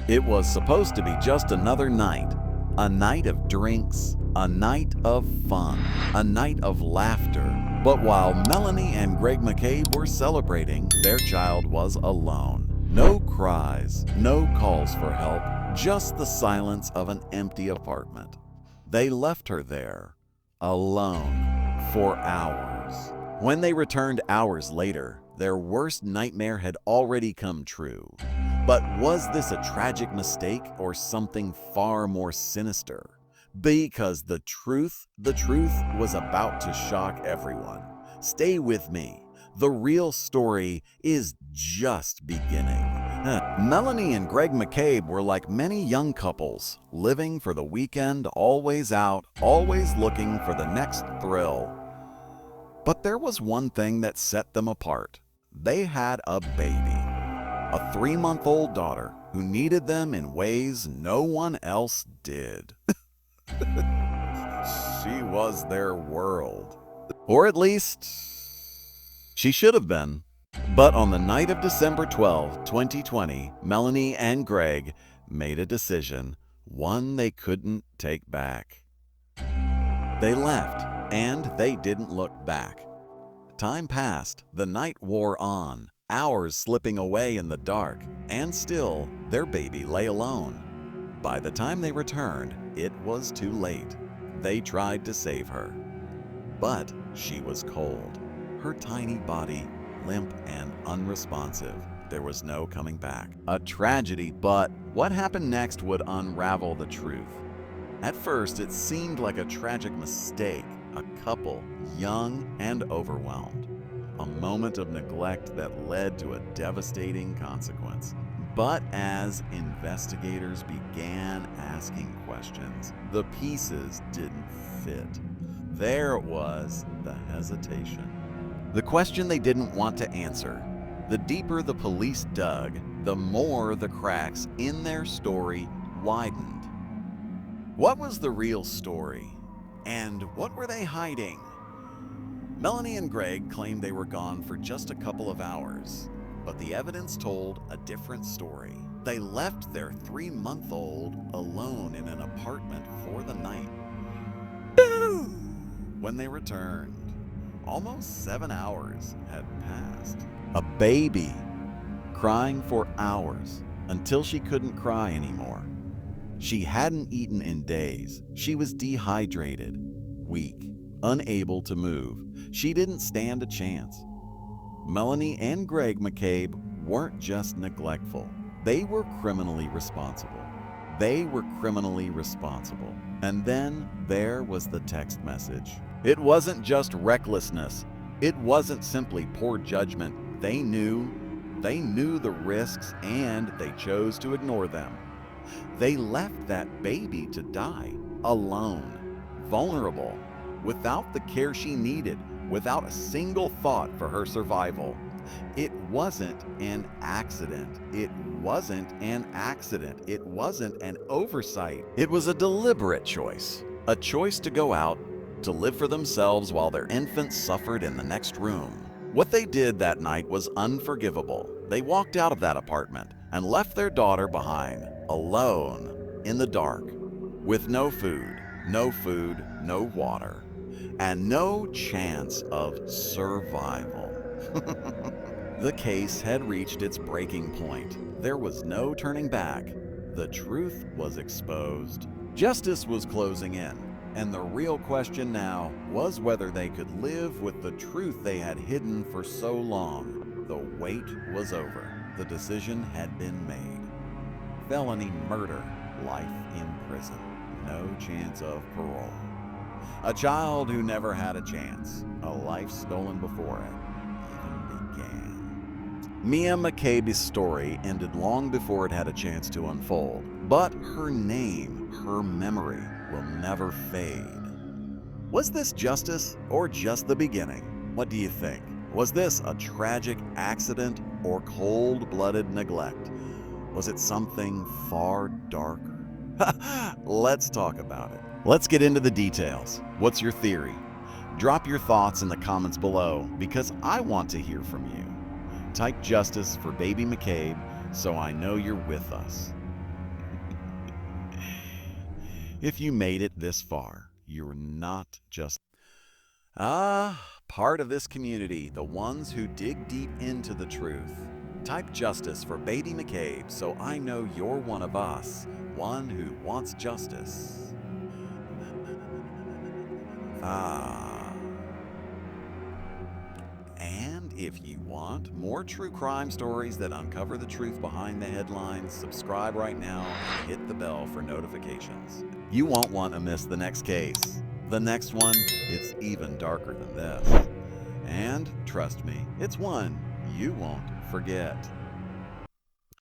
It was supposed to be just another night, a night of drinks, a night of fun, a night of laughter. But while Melanie and Greg McCabe were celebrating, their child was alone. No cries, no calls for help, just the silence of an empty apartment. They left her there, alone, for hours. When they returned hours later, their worst nightmare had already come true. But was this a tragic mistake or something far more sinister? Because the truth was about to shock everyone. Stay with me. The real story is just beginning. Melanie and Greg McCabe were like many young couples, living for the weekend, always out, always looking for the next thrill. But there was one thing that set them apart. They had a baby. A 3-month-old daughter who needed them in ways no one else did. She was their world. Or at least, she should have been. But on the night of December 12, 2020, Melanie and Greg made a decision, one they couldn't take back. They left, and they didn't look back. Time passed, the night wore on, hours slipping away in the dark, and still their baby lay alone. By the time they returned, it was too late. They tried to save her, but she was cold. Her tiny body, limp and unresponsive. There was no coming back. A tragedy, but what happened next would unravel the truth. At first, it seemed like a tragic mistake, a couple, young and overwhelmed. A moment of neglect that led to a devastating consequence. But as investigators began asking questions, the pieces didn't fit. There it was, the hesitation. The question they didn't want to answer. The deeper the police dug, the more the cracks in their story widened. What was the real story? And what were they hiding? Melanie and Greg claimed they were gone for just a couple of hours, but the evidence told a different story. They left their 3-month-old alone in an apartment for the night. When they returned, almost 7 hours had passed. A baby, crying for hours until she couldn't cry anymore. She hadn't eaten in days. She was dehydrated, weak, unable to move. She didn't stand a chance. Melanie and Greg McCabe weren't just neglectful. They were criminally responsible. They were criminally responsible. And then there was the text message. It wasn't just recklessness. It wasn't simply poor judgment. They knew the risks, and they chose to ignore them. They left that baby to die, alone, vulnerable, without the care she needed, without a single thought for her survival. It wasn't an accident. It wasn't an accident. It wasn't an oversight. It was a deliberate choice. A choice to go out, to live for themselves while their infant suffered in the next room. What they did that night was unforgivable. They walked out of that apartment and left their daughter behind, alone, in the dark, with no food, no water, and no chance of survival. The case had reached its breaking point. There was no turning back. The truth was exposed. Justice was closing in, and the real question now was whether they could live with the truth they had hidden for so long. The wait was over. The decision had been made. Felony murder, life in prison, no chance of parole. A child who never had a chance, a life stolen before it even began. Mia McCabe's story ended long before it had a chance to unfold, but her name, her memory, will never fade. Was this justice or just the beginning? What do you think? Was this a tragic accident or cold-blooded neglect? Was it something far darker? Let's talk about it. Let's get into the details. What's your theory? Drop your thoughts in the comments below because I want to hear from you. Type justice for Baby McCabe so I know you're with us. If you made it this far, you're not just part of this community, the ones who dig deep into the truth. Type justice for Baby McCabe so I know you're one of us, one who wants justice. And if you want more true crime stories that uncover the truth behind the headlines, subscribe right now and hit the bell for notifications. You won't want to miss the next case. The next one, it's even darker than this. And trust me, it's one you won't forget.